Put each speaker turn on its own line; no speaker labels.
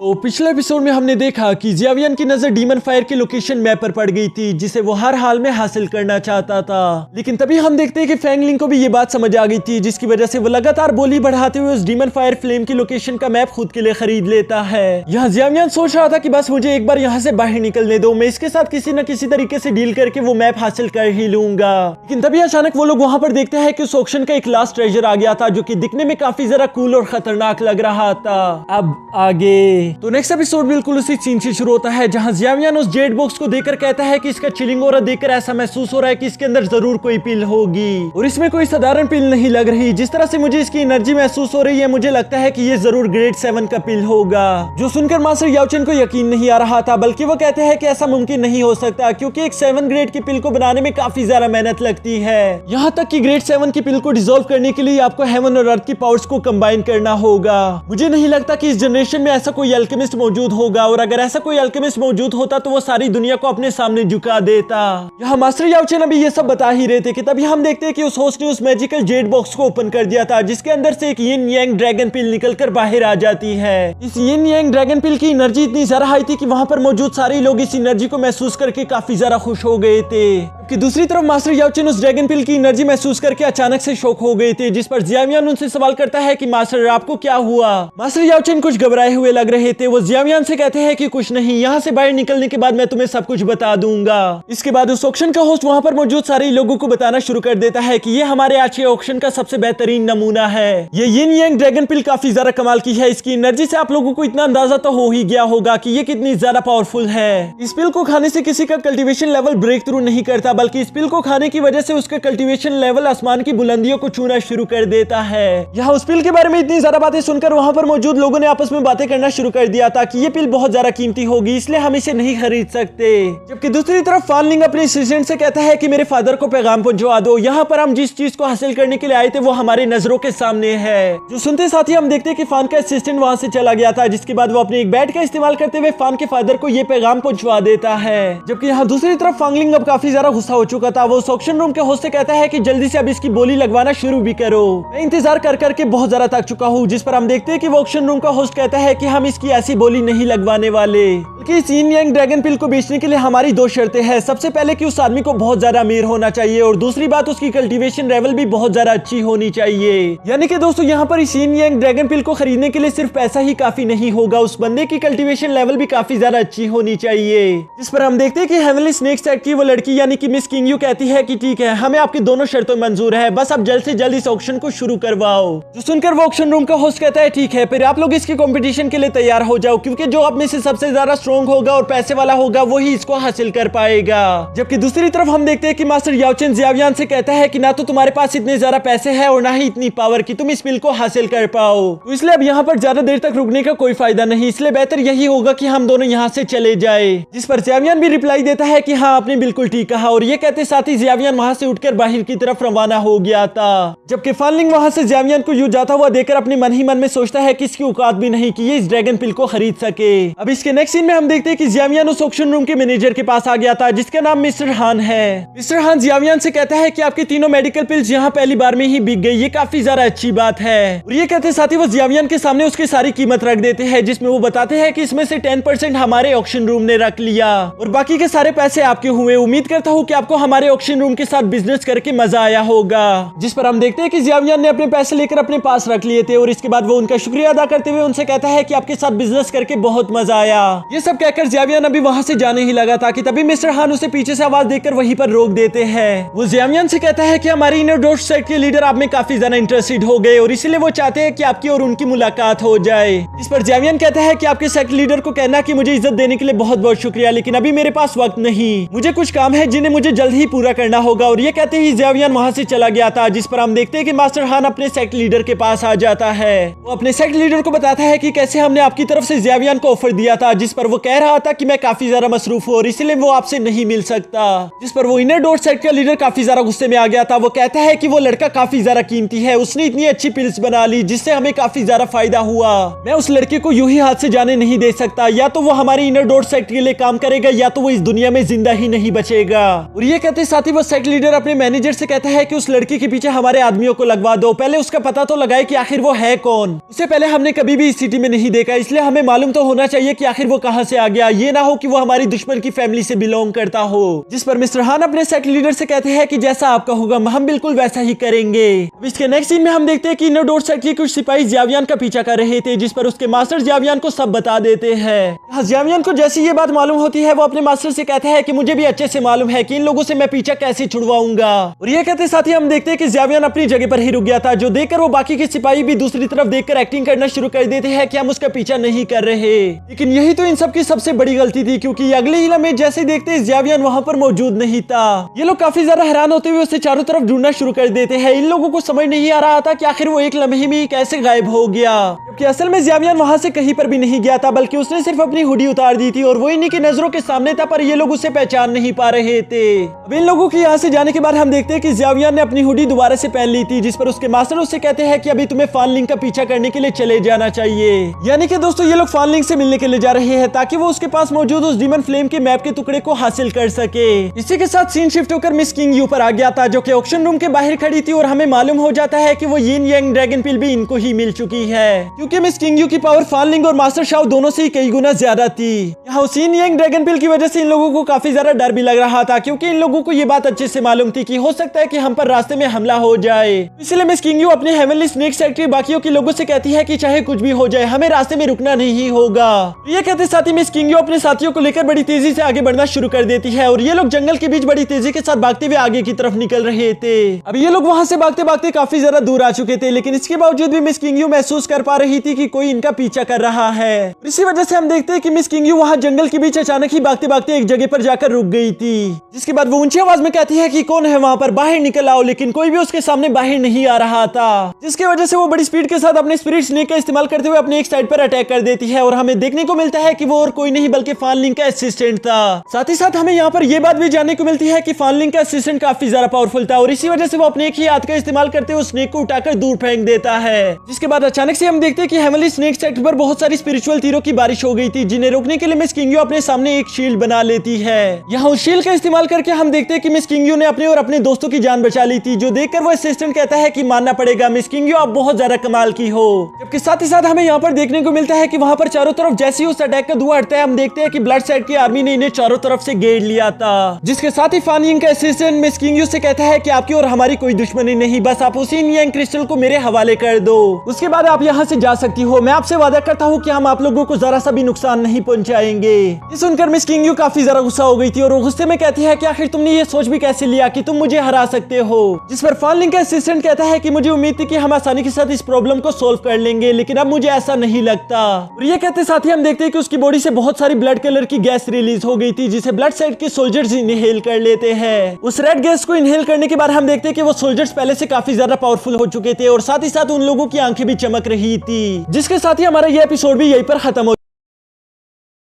तो पिछले एपिसोड में हमने देखा कि जियावियन की नजर डीमन फायर के लोकेशन मैप पर पड़ गई थी जिसे वो हर हाल में हासिल करना चाहता था। लेकिन तभी हम देखते हैं कि फैंगलिंग को भी ये बात समझ आ गई थी, जिसकी वजह से वो लगातार बोली बढ़ाते हुए उस डीमन फायर फ्लेम की लोकेशन का मैप खुद के लिए खरीद लेता है। यहाँ जियावियन सोच रहा था कि बस मुझे एक बार यहाँ से बाहर निकलने दो, मैं इसके साथ किसी न किसी तरीके से डील करके वो मैप हासिल कर ही लूंगा। लेकिन तभी अचानक वो लोग वहां पर देखते हैं कि उस ऑक्शन का एक लास्ट ट्रेजर आ गया था जो कि दिखने में काफी जरा कूल और खतरनाक लग रहा था। अब आगे तो नेक्स्ट एपिसोड बिल्कुल उसी सीन से शुरू होता है जहां जियावियन उस जेड बॉक्स को देखकर कहता है कि इसका चिलिंग ऑरा देखकर ऐसा महसूस हो रहा है कि इसके अंदर जरूर कोई पिल होगी और इसमें कोई साधारण पिल नहीं लग रही। जिस तरह से मुझे इसकी एनर्जी महसूस हो रही है मुझे लगता है कि ये जरूर ग्रेड 7 का पिल होगा। जो सुनकर मास्टर याओचेन को यकीन नहीं आ रहा था, बल्कि वो कहते हैं कि ऐसा मुमकिन नहीं हो सकता क्योंकि एक 7 ग्रेड की पिल को बनाने में काफी ज्यादा मेहनत लगती है। यहाँ तक कि ग्रेड 7 की पिल को डिसॉल्व करने के लिए आपको हेवन और अर्थ की पावर्स को कंबाइन करना होगा। मुझे नहीं लगता कि इस जनरेशन में ऐसा कोई अल्केमिस्ट मौजूद होगा और अगर ऐसा कोई अल्केमिस्ट मौजूद होता तो वो सारी दुनिया को अपने सामने झुका देता। यहाँ मास्टर याओचेन अभी ये सब बता ही रहे थे कि तभी हम देखते हैं कि उस होस्ट ने उस मैजिकल जेड बॉक्स को ओपन कर दिया था जिसके अंदर से एक यिन यांग ड्रैगन पिल निकलकर बाहर आ जाती है। इस यिन यांग ड्रैगन पिल की एनर्जी इतनी ज्यादा हाई थी कि वहां पर मौजूद सारे लोग इस एनर्जी को महसूस करके काफी ज्यादा खुश हो गए थे। कि दूसरी तरफ मास्टर याओचेन उस ड्रैगन पिल की एनर्जी महसूस करके अचानक से शॉक हो गए थे, जिस पर जियावियन उनसे सवाल करता है कि मास्टर आपको क्या हुआ। मास्टर याओचेन कुछ घबराए हुए लग रहे थे। वो जियावियन से कहते हैं कि कुछ नहीं, यहाँ से बाहर निकलने के बाद मैं तुम्हें सब कुछ बता दूंगा। इसके बाद उस ऑक्शन का होस्ट वहां पर मौजूद सारे लोगों को बताना शुरू कर देता है कि ये हमारे आज के ऑक्शन का सबसे बेहतरीन नमूना है। ये यिन यांग ड्रैगन पिल काफी ज्यादा कमाल की है। इसकी एनर्जी से आप लोगों को इतना अंदाजा तो हो ही गया होगा कि ये कितनी ज्यादा पावरफुल है। इस पिल को खाने से किसी का कल्टीवेशन लेवल ब्रेक थ्रू नहीं करता, बल्कि इस पिल को खाने की वजह से उसका कल्टीवेशन लेवल आसमान की बुलंदियों को छूना शुरू कर देता है। यहाँ उस पिल के बारे में इतनी ज्यादा बातें सुनकर वहां पर मौजूद लोगों ने आपस में बातें करना शुरू कर दिया था कि ये पिल बहुत ज्यादा कीमती होगी, इसलिए हम इसे नहीं खरीद सकते। जबकि दूसरी तरफ फानलिंग अपने असिस्टेंट से कहता है कि मेरे फादर को पैगाम पहुंचवा दो, यहाँ पर हम जिस चीज को हासिल करने के लिए आए थे वो हमारी नजरों के सामने है। जो सुनते साथ ही हम देखते हैं कि फान का असिस्टेंट वहां से चला गया था, जिसके बाद वो अपने एक बैट का इस्तेमाल करते हुए फान के फादर को ये पैगाम पहुंचवा देता है। जबकि यहाँ दूसरी तरफ फांगलिंग अब काफी ज्यादा गुस्सा हो चुका था। वो उस ऑक्शन रूम के होस्ट से कहता है कि जल्दी से अब इसकी बोली लगवाना शुरू भी करो, मैं इंतजार कर करके बहुत ज्यादा थक चुका हूँ। जिस पर हम देखते हैं कि वो ऑक्शन रूम का होस्ट कहता है कि हम इसकी ऐसी बोली नहीं लगवाने वाले, बल्कि इस यिन यांग ड्रैगन पिल को बेचने के लिए हमारी दो शर्तें हैं। सबसे पहले कि उस आदमी को बहुत ज्यादा अमीर होना चाहिए और दूसरी बात उसकी कल्टीवेशन लेवल भी बहुत ज्यादा अच्छी होनी चाहिए। यानी कि दोस्तों यहाँ पर इस यिन यांग ड्रैगन पिल को खरीदने के लिए सिर्फ पैसा ही काफी नहीं होगा, उस बंदे की कल्टीवेशन लेवल भी काफी ज्यादा अच्छी होनी चाहिए। जिस पर हम देखते हैं कि हेवनली स्नेक सेट की वो लड़की यानी कि मिस किंग यू कहती है कि ठीक है, हमें आपकी दोनों शर्तें मंजूर है, बस अब जल्द से जल्द इस ऑक्शन को शुरू करवाओ। जो सुनकर वो ऑक्शन रूम का होस्ट कहता है ठीक है, फिर आप लोग इसके कंपटीशन के लिए तैयार हो जाओ, क्योंकि जो आप में से सबसे ज्यादा स्ट्रॉन्ग होगा और पैसे वाला होगा वही इसको हासिल कर पाएगा। जबकि दूसरी तरफ हम देखते हैं कि मास्टर याओचेन जियावियन से कहता है कि ना तो तुम्हारे पास इतने ज्यादा पैसे हैं और ना ही इतनी पावर कि तुम इस पिल को हासिल कर पाओ, तो इसलिए अब यहाँ पर ज्यादा देर तक रुकने का कोई फायदा नहीं, इसलिए बेहतर यही होगा कि हम दोनों यहाँ से चले जाए। जिस पर जियावियन भी रिप्लाई देता है कि हाँ आपने बिल्कुल ठीक कहा, और ये कहते साथ ही जियावियन वहां से उठकर बाहर की तरफ रवाना हो गया था। जबकि फानलिंग वहां से जियावियन को यूं जाता हुआ देखकर अपने मन ही मन में सोचता है कि इसकी औकात भी नहीं कि ये इस ड्रैगन पिल को खरीद सके। अब इसके नेक्स्ट सीन में हम देखते हैं कि जियावियन उस ऑक्शन रूम के मैनेजर के पास आ गया था जिसका नाम मिस्टर हान है। मिस्टर हान जियावियन से कहता है कि आपकी तीनों मेडिकल पिल्स यहाँ पहली बार में ही बिक गई, ये काफी ज्यादा अच्छी बात है। और ये कहते साथ ही वो जियावियन के सामने उसकी सारी कीमत रख देते हैं, जिसमें वो बताते हैं कि इसमें से 10% हमारे ऑक्शन रूम ने रख लिया और बाकी के सारे पैसे आपके हुए। उम्मीद करता हूँ कि आपको हमारे ऑक्शन रूम के साथ बिजनेस करके मजा आया होगा। जिस पर हम देखते हैं कि जियावियन ने अपने पैसे लेकर अपने पास रख लिए थे और इसके बाद वो उनका शुक्रिया अदा करते हुए उनसे कहता है कि आपके साथ बिजनेस करके बहुत मजा आया। ये सब कहकर जियावियन अभी वहां से जाने ही लगा था कि तभी मिस्टर हान उसे पीछे से आवाज देकर वहीं पर रोक देते हैं। वो जियावियन से कहता है कि हमारी इनर डॉट सेट के लीडर आप में काफी ज्यादा इंटरेस्टेड हो गए और इसीलिए वो चाहते हैं कि आपकी और उनकी मुलाकात हो जाए। इस पर जियावियन कहता है कि आपके सेक्ट लीडर को कहना कि मुझे इज्जत देने के लिए बहुत बहुत शुक्रिया, लेकिन अभी मेरे पास वक्त नहीं, मुझे कुछ काम है जिन्हें मुझे जल्द ही पूरा करना होगा। और ये कहते ही जियावियन वहां से चला गया था। जिस पर हम देखते हैं कि मास्टर हान अपने सेक्ट लीडर के पास आ जाता है। वो अपने सेक्ट लीडर को बताता है कि कैसे हमने आपकी तरफ से जियावियन को ऑफर दिया था, जिस पर वो कह रहा था कि मैं काफी ज्यादा मसरूफ हूँ और इसलिए वो आपसे नहीं मिल सकता। जिस पर वो इनर डॉट सेट का लीडर काफी ज्यादा गुस्से में आ गया था। वो कहता है कि वो लड़का काफी ज्यादा कीमती है, उसने इतनी अच्छी पिल्स बना ली जिससे हमें काफी ज्यादा फायदा हुआ। मैं उस लड़के को यूं ही हाथ से जाने नहीं दे सकता, या तो वो हमारी इनर डॉट सेट के लिए काम करेगा या तो वो इस दुनिया में जिंदा ही नहीं बचेगा। और ये कहते साथ ही वो सेक्ट लीडर अपने मैनेजर से कहता है कि उस लड़की के पीछे हमारे आदमियों को लगवा दो, पहले उसका पता तो लगाए कि आखिर वो है कौन। उससे पहले हमने कभी भी इस सिटी में नहीं देखा, इसलिए हमें मालूम तो होना चाहिए कि आखिर वो कहां से आ गया। ये ना हो कि वो हमारी दुश्मन की फैमिली से बिलोंग करता हो। जिस पर मिस्टर हान अपने सेक्ट लीडर से कहते हैं कि जैसा आपका होगा हम बिल्कुल वैसा ही करेंगे। अब इसके नेक्स्ट सीन में हम देखते हैं कि इनोडोर सेक्ट के कुछ सिपाही जियावियन का पीछा कर रहे थे, जिस पर उसके मास्टर जियावियन को सब बता देते हैं। जियावियन को जैसी ये बात मालूम होती है वो अपने मास्टर से कहता है कि मुझे भी अच्छे से मालूम है कि इन लोगों से मैं पीछा कैसे छुड़वाऊंगा। और ये कहते साथ ही हम देखते हैं कि जियावियन अपनी जगह पर ही रुक गया था, जो देखकर वो बाकी के सिपाही भी दूसरी तरफ देखकर एक्टिंग करना शुरू कर देते हैं कि हम उसका पीछा नहीं कर रहे। लेकिन यही तो इन सब की सबसे बड़ी गलती थी, क्योंकि अगले ही लम्हे जैसे देखते जियावियन वहां पर मौजूद नहीं था। ये लोग काफी ज्यादा हैरान होते हुए उसे चारों तरफ ढूंढना शुरू कर देते हैं। इन लोगों को समझ नहीं आ रहा था कि आखिर वो एक लम्हे में कैसे गायब हो गया, जबकि असल में जियावियन वहां से कहीं पर भी नहीं गया था, बल्कि उसने सिर्फ अपनी हुडी उतार दी थी और वो इन्हीं की नजरों के सामने था, पर ये लोग उसे पहचान नहीं पा रहे थे। अब इन लोगों के यहाँ से जाने के बाद हम देखते हैं कि जियावियन ने अपनी हुडी दोबारा से पहन ली थी, जिस पर उसके मास्टर उससे कहते हैं कि अभी तुम्हें फान लिंग का पीछा करने के लिए चले जाना चाहिए। यानी कि दोस्तों ये लोग फान लिंग से मिलने के लिए जा रहे हैं ताकि वो उसके पास मौजूद उस डीमन फ्लेम के मैप के टुकड़े को हासिल कर सके। इसी के साथ सीन शिफ्ट होकर मिस किंग यू पर आ गया था, जो कि ऑक्शन रूम के बाहर खड़ी थी, और हमें मालूम हो जाता है कि वो यिन यांग ड्रैगन पिल भी इनको ही मिल चुकी है, क्योंकि मिस किंग यू की पावर फान लिंग और मास्टर शाओ दोनों से ही कई गुना ज्यादा थी। यहाँ यिन यांग ड्रैगन पिल की वजह से इन लोगों को काफी ज्यादा डर भी लग रहा था, क्योंकि इन लोगों को ये बात अच्छे से मालूम थी कि हो सकता है कि हम पर रास्ते में हमला हो जाए। इसलिए मिस किंग यू अपने हेवनली स्नेक सेक्रेटरी बाकियों के लोगों से कहती है कि चाहे कुछ भी हो जाए हमें रास्ते में रुकना नहीं होगा। ये कहते साथ ही मिस किंग यू अपने साथियों को लेकर बड़ी तेजी से आगे बढ़ना शुरू कर देती है, और ये लोग जंगल के बीच बड़ी तेजी के साथ भागते हुए आगे की तरफ निकल रहे थे। अब ये लोग वहां से भागते भागते काफी ज्यादा दूर आ चुके थे, लेकिन इसके बावजूद भी मिस किंग यू महसूस कर पा रही थी कि कोई इनका पीछा कर रहा है। इसी वजह से हम देखते हैं कि मिस किंग यू वहां जंगल के बीच अचानक ही भागते भागते एक जगह पर जाकर रुक गई थी, जिसके बाद वो ऊंची आवाज में कहती है कि कौन है वहां पर, बाहर निकल आओ। लेकिन कोई भी उसके सामने बाहर नहीं आ रहा था, जिसकी वजह से वो बड़ी स्पीड के साथ अपने स्पिरिट स्नेक का इस्तेमाल करते हुए अपने एक साइड पर अटैक कर देती है, और हमें देखने को मिलता है कि वो और कोई नहीं बल्कि फान लिंग का असिस्टेंट था। साथ ही साथ हमें यहाँ पर यह बात भी जानने को मिलती है कि फान लिंग का असिस्टेंट काफी ज्यादा पावरफुल था, और इसी वजह से वो अपने एक ही हाथ का इस्तेमाल करते हुए स्नेक को उठाकर दूर फेंक देता है। जिसके बाद अचानक से हम देखते हैं कि हेवनली स्नेक सेक्टर पर बहुत सारी स्पिरिचुअल तीरों की बारिश हो गई थी, जिन्हें रोकने के लिए मिस किंग यू अपने सामने एक शील्ड बना लेती है। यहाँ उस शील्ड का इस्तेमाल करके हम देखते हैं कि मिस किंग यू ने अपने और अपने दोस्तों की जान बचा ली थी, जो देखकर वो असिस्टेंट कहता है कि मानना पड़ेगा मिस किंग यू आप बहुत ज्यादा कमाल की हो। जबकि साथ ही साथ हमें यहाँ पर देखने को मिलता है कि वहाँ पर चारों तरफ जैसे ही उस अटैक का धुआं हटता है, हम देखते हैं कि ब्लड साइड की आर्मी ने इन्हें चारों तरफ से घेर लिया था। जिसके साथ ही फान यिंग का असिस्टेंट मिस किंग यू से कहता है कि आपकी और हमारी कोई दुश्मनी नहीं, बस आप उसी यांग क्रिस्टल को मेरे हवाले कर दो, उसके बाद आप यहाँ से जा सकती हो। मैं आपसे वादा करता हूँ कि हम आप लोगों को जरा सा भी नुकसान नहीं पहुंचाएंगे। ये सुनकर मिस किंग यू काफी ज्यादा गुस्सा हो गई थी, और वो गुस्से में कहती है कि आखिर तुमने ये सोच भी कैसे लिया कि तुम मुझे हरा सकते हो। जिस पर फान लिंग का असिस्टेंट कहता है कि मुझे उम्मीद थी कि हम आसानी के साथ इस प्रॉब्लम को सोल्व कर लेंगे, लेकिन अब मुझे ऐसा नहीं लगता। और ये कहते साथ ही हम देखते हैं कि उसकी बॉडी से बहुत सारी ब्लड कलर की गैस रिलीज हो गई थी, जिसे ब्लड साइड के सोल्जर्स इनहेल कर लेते हैं। उस रेड गैस को इनहेल करने के बाद हम देखते हैं कि वो सोल्जर्स पहले से काफी ज्यादा पावरफुल हो चुके थे, और साथ ही साथ उन लोगों की आंखें भी चमक रही थी। जिसके साथ ही हमारा ये एपिसोड भी यहीं पर खत्म हो